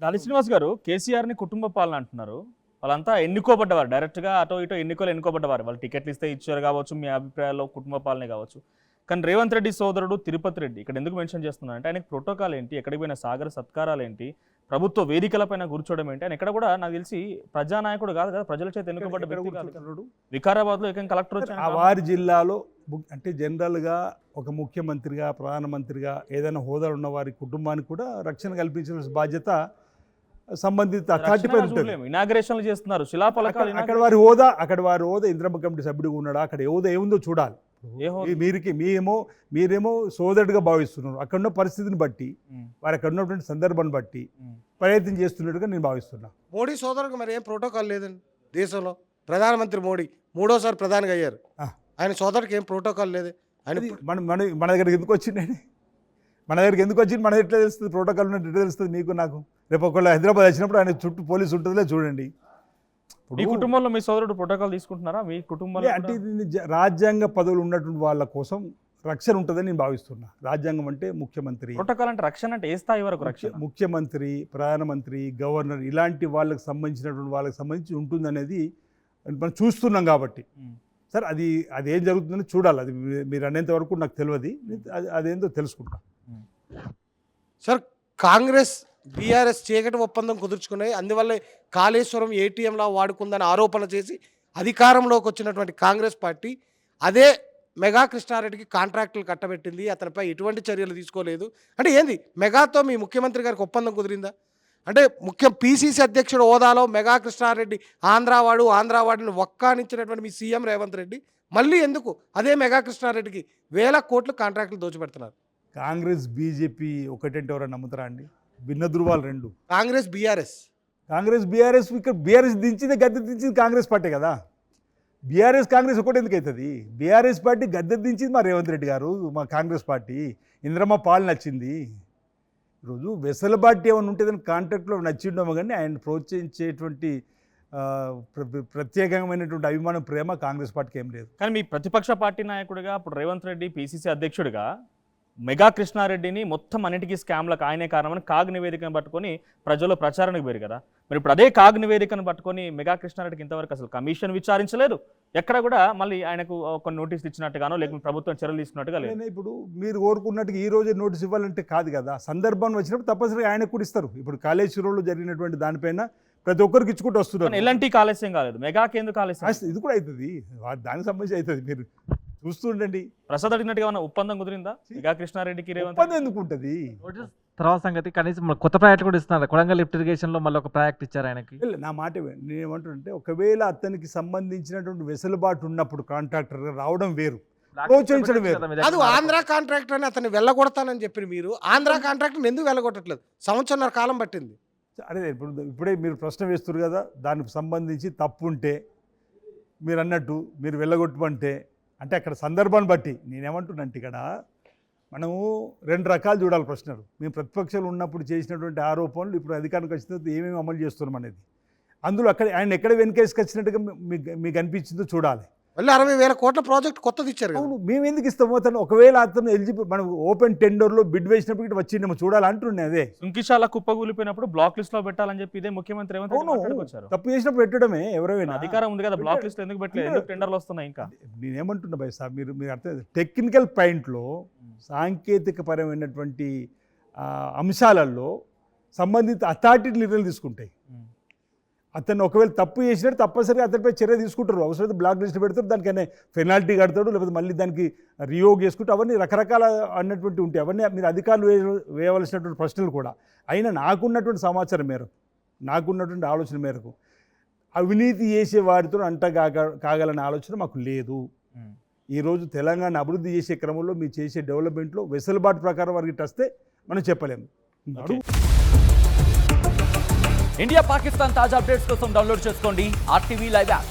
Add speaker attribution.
Speaker 1: గాలి శ్రీనివాస్ గారు కేసీఆర్ని కుటుంబ పాలన అంటున్నారు. వాళ్ళంతా ఎన్నుకోబడ్డవారు, డైరెక్ట్గా అటో ఇటో ఎన్నుకోబడ్డవారు. వాళ్ళు టికెట్లు ఇస్తే ఇచ్చారు కావచ్చు, మీ అభిప్రాయాల్లో కుటుంబ పాలనే కావచ్చు. కానీ రేవంత్ రెడ్డి సోదరుడు తిరుపతి రెడ్డి ఇక్కడ ఎందుకు మెన్షన్ చేస్తున్నారంటే ఆయనకు ప్రోటోకాల్ ఏంటి, ఎక్కడికి పోయిన సాగర సత్కారాలు ఏంటి, ప్రభుత్వ వేదికలపైన కూర్చోవడం ఏంటి, ఆయన ఎక్కడ కూడా నాకు తెలిసి ప్రజానాయకుడు కాదు కదా, ప్రజల చేత ఎన్నుకోబడ్డ వ్యక్తి కాదు. వికారాబాద్లో ఏకం కలెక్టర్ వచ్చి
Speaker 2: వారి జిల్లాలో అంటే జనరల్గా ఒక ముఖ్యమంత్రిగా ప్రధానమంత్రిగా ఏదైనా హోదాలు ఉన్న వారి కుటుంబానికి కూడా రక్షణ కల్పించిన బాధ్యత సంబంధిత అథారిటీపై ఉంటుంది.
Speaker 1: ఇనాగ్రేషన్లు చేస్తున్నారు, శిలాఫలకాలు.
Speaker 2: అక్కడ వారి హోదా ఇంద్రమ్మ కమిటీ సభ్యుడిగా ఉన్నాడా, అక్కడ హోదా ఏముందో చూడాలి. మీరేమో సోదరుడిగా భావిస్తున్నారు. అక్కడ ఉన్న పరిస్థితిని బట్టి, వారు అక్కడ ఉన్నటువంటి సందర్భాన్ని బట్టి ప్రయత్నం చేస్తున్నట్టుగా నేను భావిస్తున్నా.
Speaker 3: మోడీ సోదరుడికి మరి ఏం ప్రోటోకాల్ లేదండి దేశంలో. ప్రధానమంత్రి మోడీ 3వ ప్రధానిగా అయ్యారు, ఆయన సోదరుడికి ఏం ప్రోటోకాల్ లేదు. ఆయన
Speaker 2: మన దగ్గరికి ఎందుకు వచ్చిందండి? మన దగ్గరికి ఎందుకు వచ్చింది? మన ఎట్లా తెలుస్తుంది ప్రోటోకాల్ ఉన్నట్టు ఎట్లా తెలుస్తుంది మీకు నాకు? రేపు ఒకవేళ హైదరాబాద్ వచ్చినప్పుడు ఆయన చుట్టూ పోలీసు ఉంటుందిలే చూడండి.
Speaker 1: మీ కుటుంబంలో మీ సోదరుడు ప్రోటోకాల్ తీసుకుంటున్నారా? మీ కుటుంబంలో
Speaker 2: అంటే రాజ్యాంగ పదవులు ఉన్నటువంటి వాళ్ళ కోసం రక్షణ ఉంటుందని నేను భావిస్తున్నా. రాజ్యాంగం అంటే ముఖ్యమంత్రి,
Speaker 1: ప్రోటోకాల్ అంటే రక్షణ అంటే ఏ స్థాయి వరకు రక్షణ?
Speaker 2: ముఖ్యమంత్రి, ప్రధానమంత్రి, గవర్నర్ ఇలాంటి వాళ్ళకి సంబంధించి ఉంటుందనేది మనం చూస్తున్నాం కాబట్టి. సార్ అది ఏం జరుగుతుందని చూడాలి. అది మీరు అనేంత వరకు నాకు తెలియదు, అదేందో తెలుసుకుంటా.
Speaker 3: సార్ కాంగ్రెస్ బీఆర్ఎస్ చీకటి ఒప్పందం కుదుర్చుకున్నాయి, అందువల్ల కాళేశ్వరం ఏటీఎంలా వాడుకుందని ఆరోపణ చేసి అధికారంలోకి వచ్చినటువంటి కాంగ్రెస్ పార్టీ అదే మెగా కృష్ణారెడ్డికి కాంట్రాక్టులు కట్టబెట్టింది, అతనిపై ఎటువంటి చర్యలు తీసుకోలేదు. అంటే ఏంది మెగాతో మీ ముఖ్యమంత్రి గారికి ఒప్పందం కుదిరిందా? అంటే పీసీసీ అధ్యక్షుడు హోదాలో మెగా కృష్ణారెడ్డి ఆంధ్రావాడిని ఒక్కానిచ్చినటువంటి మీ సీఎం రేవంత్ రెడ్డి మళ్ళీ ఎందుకు అదే మెగా కృష్ణారెడ్డికి 1000 కోట్లు కాంట్రాక్టులు దోచిపెడుతున్నారు?
Speaker 2: కాంగ్రెస్ బీజేపీ ఒకటంటే ఎవరైనా నమ్ముతారా అండి? భిన్న ధృవాలు రెండు.
Speaker 3: కాంగ్రెస్ బీఆర్ఎస్
Speaker 2: ఇక్కడ బీఆర్ఎస్ గద్దె దించింది కాంగ్రెస్ పార్టీ కదా. కాంగ్రెస్ ఒకటి ఎందుకు అవుతుంది? బీఆర్ఎస్ పార్టీ గద్దె దించింది మా రేవంత్ రెడ్డి గారు, మా కాంగ్రెస్ పార్టీ. ఇంద్రమ్మ పాలన నచ్చింది. ఈరోజు వెసలుబాటు ఏమైనా ఉంటుందని కాంట్రాక్ట్లో నచ్చిండమో కానీ ఆయన ప్రోత్సహించేటువంటి ప్రత్యేకమైనటువంటి అభిమానం, ప్రేమ కాంగ్రెస్ పార్టీకి ఏం లేదు.
Speaker 1: కానీ మీ ప్రతిపక్ష పార్టీ నాయకుడిగా ఇప్పుడు రేవంత్ రెడ్డి పీసీసీ అధ్యక్షుడిగా మెగా కృష్ణారెడ్డిని మొత్తం అన్నిటికీ స్కామ్లకు ఆయనే కారణమని కాగ్ నివేదికను పట్టుకొని ప్రజల్లో ప్రచారానికి పోయారు కదా. మరి ఇప్పుడు అదే కాగ్ నివేదికను పట్టుకొని మెగా కృష్ణారెడ్డికి ఇంతవరకు అసలు కమిషన్ విచారించలేదు, ఎక్కడ కూడా మళ్ళీ ఆయనకు కొన్ని నోటీసులు ఇచ్చినట్టుగానో లేకపోతే ప్రభుత్వం చర్యలు తీసుకున్నట్టుగా లేదు.
Speaker 2: ఇప్పుడు మీరు కోరుకున్నట్టుగా ఈ రోజే నోటీస్ ఇవ్వాలంటే కాదు కదా, సందర్భం వచ్చినప్పుడు తప్పనిసరిగా ఆయనకు కూడా ఇస్తారు. ఇప్పుడు కాళేశ్వరంలో జరిగినటువంటి దానిపైన ప్రతి ఒక్కరికి ఇచ్చుకుంటూ వస్తున్నారు.
Speaker 1: ఎలాంటి ఆలస్యం కాలేదు, మెగాకి ఎందుకు ఆలస్యం?
Speaker 2: ఇది కూడా అవుతుంది, దానికి సంబంధించి అవుతుంది. మీరు చూస్తుండండి.
Speaker 1: ప్రసాద్ అడిగినట్టుగా ఒప్పందం కుదిరిందా మెగా కృష్ణారెడ్డికి?
Speaker 2: ఒప్పందం ఎందుకు ఉంటుంది?
Speaker 4: తర్వాత సంగతి కనీసం కొత్త ప్రాజెక్ట్ కూడా ఇస్తున్నారు. కొడంగల్ లిఫ్ట్ ఇరిగేషన్లో మళ్ళీ ఒక ప్రాజెక్ట్ ఇచ్చారు ఆయనకి.
Speaker 2: నా మాట నేనేమంటుంటే, ఒకవేళ అతనికి సంబంధించినటువంటి వెసులుబాటు ఉన్నప్పుడు కాంట్రాక్టర్ రావడం వేరు, ప్రోత్సహించడం వేరు.
Speaker 3: అది ఆంధ్ర కాంట్రాక్టర్ అని అతన్ని వెళ్ళగొడతానని చెప్పి మీరు ఆంధ్ర కాంట్రాక్టర్ ఎందుకు వెళ్ళగొట్టట్లేదు? 1.5 సంవత్సరాల కాలం పట్టింది.
Speaker 2: అదే ఇప్పుడే మీరు ప్రశ్న వేస్తారు కదా, దానికి సంబంధించి తప్పు ఉంటే మీరు అన్నట్టు మీరు వెళ్ళగొట్టమంటే అంటే అక్కడ సందర్భాన్ని బట్టి నేనేమంటున్నాను, ఇక్కడ మనము 2 రకాలు చూడాలి ప్రశ్నలు. మేము ప్రతిపక్షాలు ఉన్నప్పుడు చేసినటువంటి ఆరోపణలు ఇప్పుడు అధికారానికి వచ్చిన తర్వాత ఏమేమి అమలు చేస్తున్నాం అనేది, అందులో ఆయన ఎక్కడ వెనకేసుకొచ్చినట్టుగా మీకు అనిపించిందో చూడాలి.
Speaker 3: మళ్ళీ 60,000 కోట్ల ప్రాజెక్ట్ కొత్తది ఇచ్చారు.
Speaker 2: అవును, మేము ఎందుకు ఇస్తాము? అతను ఒకవేళ అతను ఎలిజిబుల్, మనం ఓపెన్ టెండర్లో బిడ్ వేసినప్పుడు ఇటు వచ్చిందేమో చూడాలి అంటున్నాయి. అదే
Speaker 1: సుంకిశాల కుప్పగూలిపోయినప్పుడు బ్లాక్ లిస్ట్ లో పెట్టాలని చెప్పి ఇదే ముఖ్యమంత్రి
Speaker 2: తప్పు చేసినప్పుడు పెట్టడమే. ఎవరైనా
Speaker 1: అధికారం ఉంది కదా, బ్లాక్ లిస్ట్ ఎందుకు పెట్టలేదు? ఎందుకు టెండర్లు వస్తున్నాయి? ఇంకా
Speaker 2: నేనేమంటున్నా భయ్ సార్, మీరు అర్థం టెక్నికల్ పాయింట్లో సాంకేతిక పరమైనటువంటి అంశాలలో సంబంధిత అథారిటీ నిర్ణయాలు తీసుకుంటాయి. అతను ఒకవేళ తప్పు చేసినట్టు తప్పనిసరిగా అతనిపై చర్య తీసుకుంటారు. అవసరమైతే బ్లాక్ లిస్ట్ పెడతారు, దానికైనా పెనాల్టీ కడతాడు, లేకపోతే మళ్ళీ దానికి రియోగ్ చేసుకుంటూ అవన్నీ రకరకాల అన్నటువంటి ఉంటాయి. అవన్నీ మీరు అధికారులు వేయవలసినటువంటి ప్రశ్నలు కూడా. అయినా నాకున్నటువంటి సమాచారం మేరకు, నాకున్నటువంటి ఆలోచన మేరకు అవినీతి చేసే వారితో కాగలనే ఆలోచన మాకు లేదు. ఈరోజు తెలంగాణ అభివృద్ధి చేసే క్రమంలో మీరు చేసే డెవలప్మెంట్లో వెసులుబాటు ప్రకారం వారికి వస్తే మనం చెప్పలేము.
Speaker 5: ఇండియా పాకిస్తాన్ తాజా అప్డేట్స్ కోసం డౌన్లోడ్ చేసుకోండి RTV లైవ్ యాప్.